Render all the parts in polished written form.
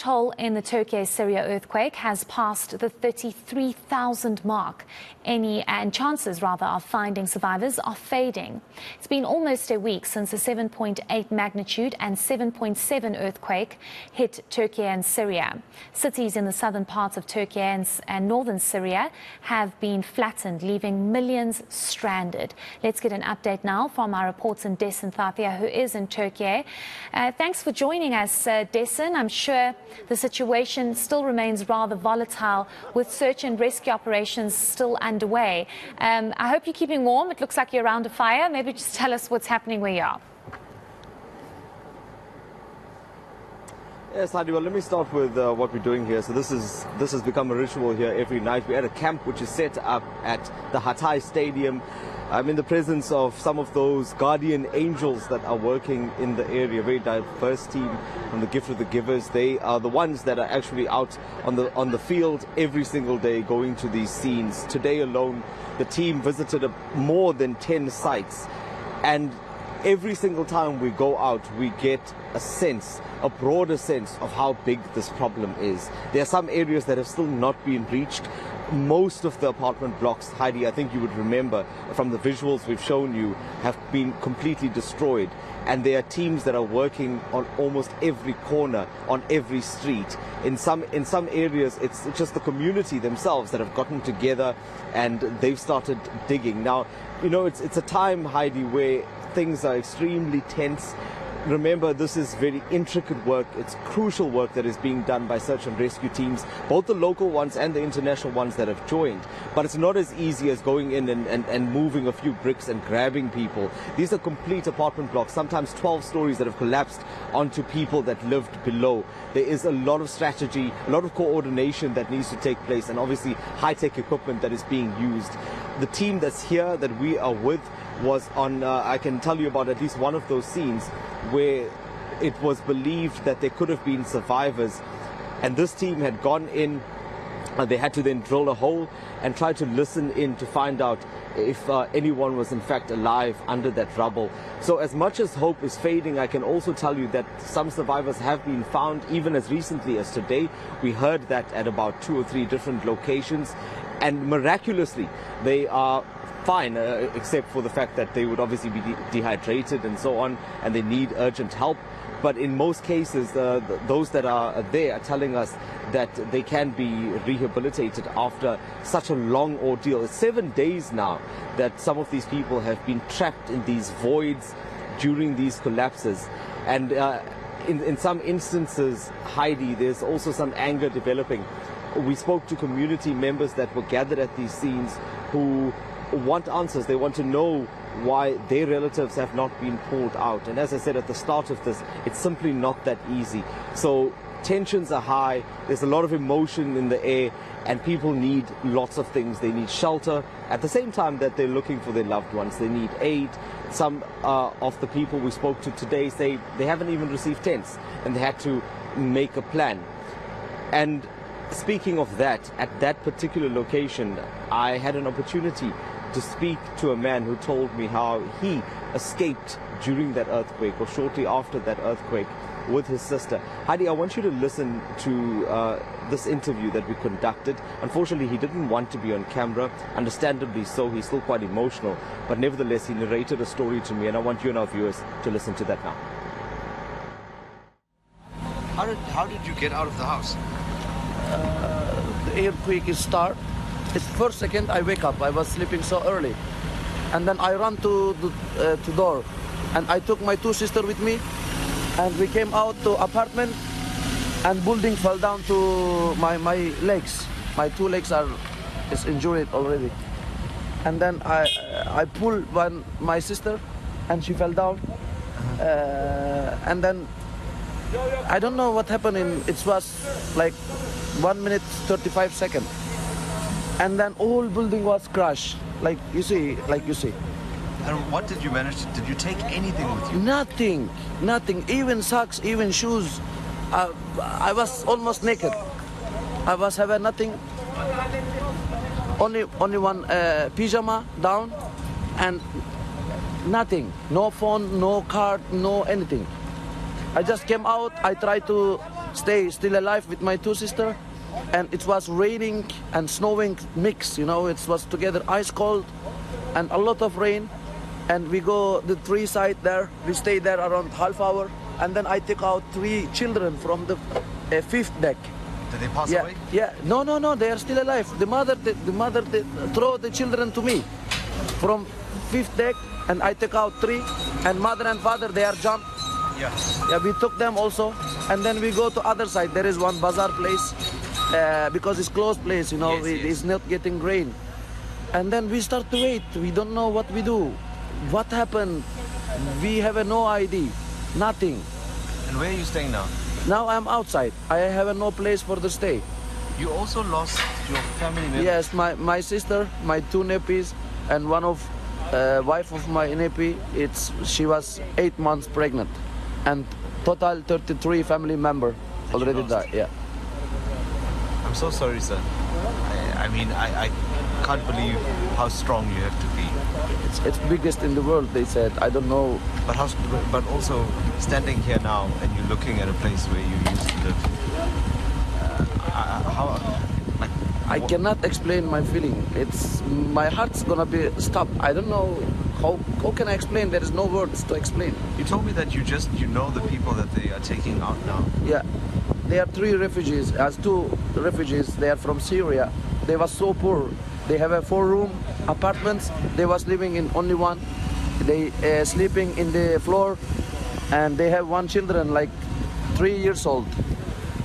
toll in the Turkiye Syria earthquake has passed the 33,000 mark. Chances of finding survivors are fading. It's been almost a week since a 7.8 magnitude and 7.7 earthquake hit Turkey and Syria. Cities in the southern parts of Turkey and northern Syria have been flattened, leaving millions stranded. Let's get an update now from our reporter Dasen Thathia, who is in Turkey. Thanks for joining us, Dasen. I'm sure the situation still remains rather volatile with search and rescue operations still underway. I hope you're keeping warm. It looks like you're around a fire. Maybe just tell us what's happening where you are. Yes, Heidi, well, let me start with what we're doing here. So this has become a ritual here every night. We're at a camp which is set up at the Hatay Stadium. I'm in the presence of some of those guardian angels that are working in the area, a very diverse team from the Gift of the Givers. They are the ones that are actually out on the field every single day going to these scenes. Today alone, the team visited more than 10 sites. And every single time we go out, we get a broader sense of how big this problem is. There are some areas that have still not been reached. Most of the apartment blocks, Heidi, I think you would remember from the visuals we've shown you, have been completely destroyed. And there are teams that are working on almost every corner, on every street. In some areas, it's just the community themselves that have gotten together and they've started digging. Now, you know, it's a time, Heidi, where things are extremely tense. Remember, this is very intricate work. It's crucial work that is being done by search and rescue teams, both the local ones and the international ones that have joined. But it's not as easy as going in and moving a few bricks and grabbing people. These are complete apartment blocks, sometimes 12 stories that have collapsed onto people that lived below. There is a lot of strategy, a lot of coordination that needs to take place, and obviously high-tech equipment that is being used. The team that's here that we are with was on, I can tell you about at least one of those scenes where it was believed that there could have been survivors, and this team had gone in and they had to then drill a hole and try to listen in to find out if anyone was in fact alive under that rubble. So as much as hope is fading, I can also tell you that some survivors have been found even as recently as today. We heard that at about 2 or 3 different locations, and miraculously they are fine, except for the fact that they would obviously be dehydrated and so on, and they need urgent help. But in most cases, those that are there are telling us that they can be rehabilitated after such a long ordeal. It's 7 days now that some of these people have been trapped in these voids during these collapses. And in some instances, Heidi, there's also some anger developing. We spoke to community members that were gathered at these scenes who want answers. They want to know why their relatives have not been pulled out. And as I said at the start of this, it's simply not that easy. So tensions are high, there's a lot of emotion in the air, and people need lots of things. They need shelter at the same time that they're looking for their loved ones. They need aid. Some of the people we spoke to today say they haven't even received tents and they had to make a plan. And speaking of that, at that particular location, I had an opportunity to speak to a man who told me how he escaped during that earthquake or shortly after that earthquake with his sister. Heidi, I want you to listen to this interview that we conducted. Unfortunately, he didn't want to be on camera. Understandably so, he's still quite emotional. But nevertheless, he narrated a story to me, and I want you and our viewers to listen to that now. How did you get out of the house? The earthquake is start. It's first second I wake up. I was sleeping so early, and then I run to the door, and I took my 2 sisters with me, and we came out to apartment, and building fell down to my legs. My 2 legs is injured already, and then I pulled my sister, and she fell down, and then I don't know what happened. It was like 1 minute 35 seconds. And then whole building was crushed, like you see. And what did you manage to, did you take anything with you? Nothing, even socks, even shoes. I was almost naked. I was having nothing, only one pyjama down, and nothing, no phone, no card, no anything. I just came out, I tried to stay still alive with my two sisters. And it was raining and snowing mix, you know, it was together ice cold and a lot of rain. And we go the tree side there, we stay there around half hour. And then I take out 3 children from the 5th deck. Did they pass Yeah, away? yeah, no, they are still alive. The mother throw the children to me from 5th deck, and I take out 3, and mother and father, they are jumped. Yeah. Yeah, we took them also, and then we go to other side. There is one bazaar place, because it's closed place, you know, Yes. it's not getting rain. And then we start to wait. We don't know what we do. What happened? We have no idea, nothing. And where are you staying now? Now I'm outside. I have no place for the stay. You also lost your family members. Yes, my sister, my 2 nephews, and one of wife of my nephew. She was 8 months pregnant, and total 33 family member already died. Yeah. I'm so sorry, sir. I mean, I can't believe how strong you have to be. It's biggest in the world. They said. I don't know. But also standing here now and you're looking at a place where you used to live. I cannot explain my feeling. It's my heart's gonna be stopped. I don't know how can I explain. There is no words to explain. You told me that you know the people that they are taking out now. Yeah, there are 3 refugees. As 2 refugees, they are from Syria. They were so poor. They have a 4-room apartments. They was living in only one. They sleeping in the floor, and they have 1 children like 3 years old.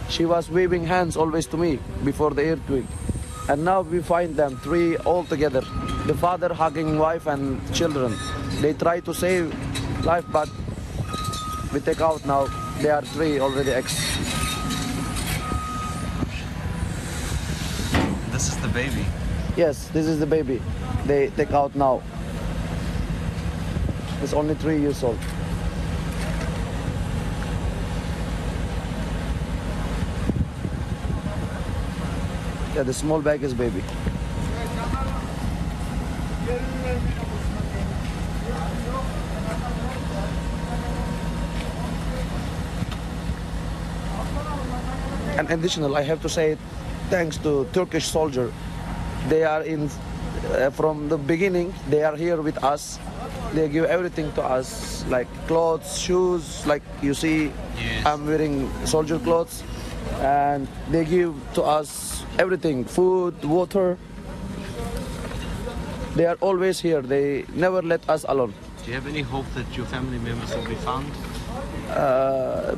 She was waving hands always to me before the earthquake. And now we find them 3 all together. The father hugging wife and children. They try to save life, but we take out now. They are 3 already This is the baby. Yes, this is the baby. They take out now. It's only 3 years old. Yeah, the small bag is baby. And additional, I have to say, thanks to Turkish soldier, they are in from the beginning. They are here with us. They give everything to us, like clothes, shoes. Like you see, Yes. I'm wearing soldier clothes, and they give to us everything: food, water. They are always here. They never let us alone. Do you have any hope that your family members will be found?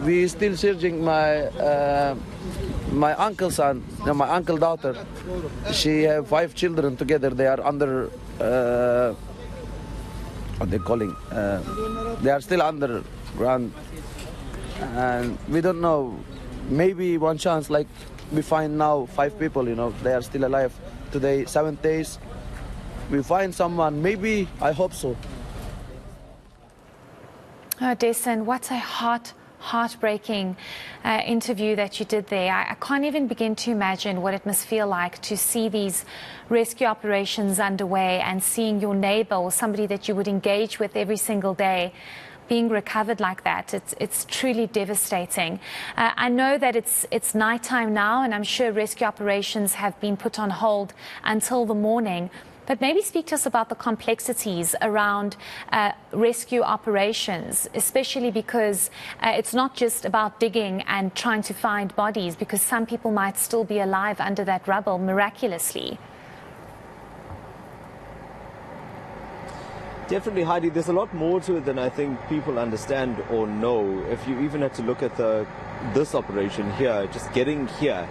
We still searching my uncle's son, my uncle daughter. She have 5 children together. They are under what they calling. They are still underground, and we don't know. Maybe one chance, like we find now 5 people. You know, they are still alive today. 7 days. We find someone. Maybe I hope so. Oh, Dasen, what a heartbreaking interview that you did there. I can't even begin to imagine what it must feel like to see these rescue operations underway and seeing your neighbor or somebody that you would engage with every single day being recovered like that. It's truly devastating. I know that it's nighttime now, and I'm sure rescue operations have been put on hold until the morning. But maybe speak to us about the complexities around rescue operations, especially because it's not just about digging and trying to find bodies, because some people might still be alive under that rubble miraculously. Definitely, Heidi, there's a lot more to it than I think people understand or know. If you even had to look at this operation here, just getting here,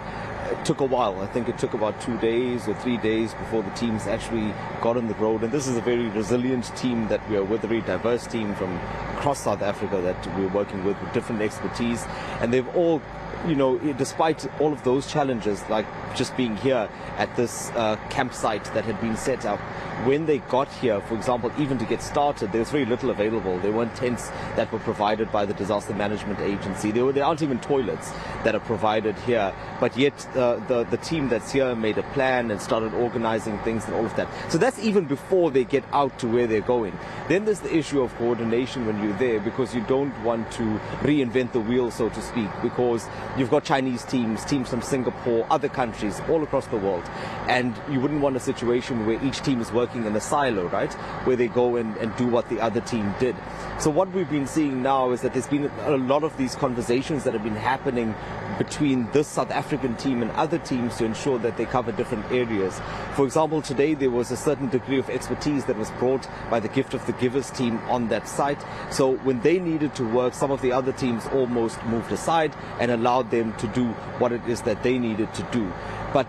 it took a while. I think it took about 2 days or 3 days before the teams actually got on the road. And this is a very resilient team that we are with, a very diverse team from across South Africa that we're working with different expertise. And they've all, you know, despite all of those challenges, like just being here at this campsite that had been set up. When they got here, for example, even to get started, there was very little available. There weren't tents that were provided by the Disaster Management Agency. There aren't even toilets that are provided here. But yet the team that's here made a plan and started organizing things and all of that. So that's even before they get out to where they're going. Then there's the issue of coordination when you're there, because you don't want to reinvent the wheel, so to speak, because you've got Chinese teams from Singapore, other countries all across the world. And you wouldn't want a situation where each team is working in a silo, right? Where they go and do what the other team did. So what we've been seeing now is that there's been a lot of these conversations that have been happening between this South African team and other teams to ensure that they cover different areas. For example, today there was a certain degree of expertise that was brought by the Gift of the Givers team on that site. So when they needed to work, some of the other teams almost moved aside and allowed them to do what it is that they needed to do. But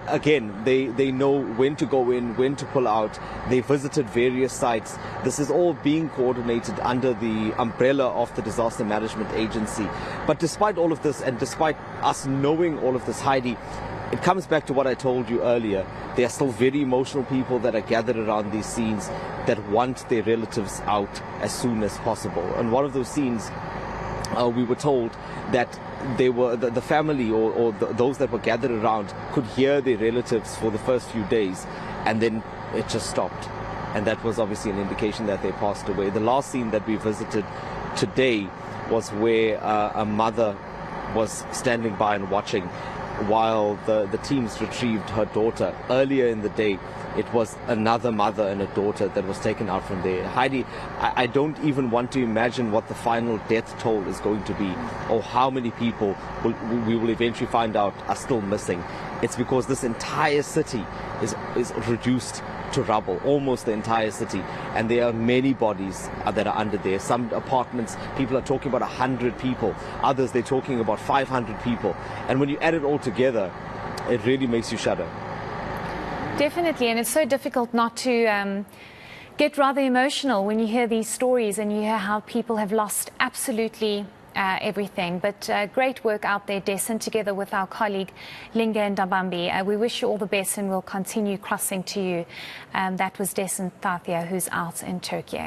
again, they know when to go in, when to pull out. They visited various sites. This is all being coordinated under the umbrella of the Disaster Management Agency. But despite all of this, and despite us knowing all of this, Heidi, it comes back to what I told you earlier. There are still very emotional people that are gathered around these scenes that want their relatives out as soon as possible. And one of those scenes, we were told that they were the family or those that were gathered around could hear their relatives for the first few days, and then it just stopped. And that was obviously an indication that they passed away. The last scene that we visited today was where a mother was standing by and watching while the teams retrieved her daughter. Earlier in the day, it was another mother and a daughter that was taken out from there. Heidi, I don't even want to imagine what the final death toll is going to be, or how many people we will eventually find out are still missing. It's because this entire city is reduced to rubble, almost the entire city, and there are many bodies that are under there. Some apartments, people are talking about 100 people, others they're talking about 500 people, and when you add it all together, it really makes you shudder. Definitely, and it's so difficult not to get rather emotional when you hear these stories and you hear how people have lost absolutely everything. But great work out there, Dasen, together with our colleague Linga and Dabambi. We wish you all the best, and we'll continue crossing to you. That was Dasen Thathia, who's out in Turkey.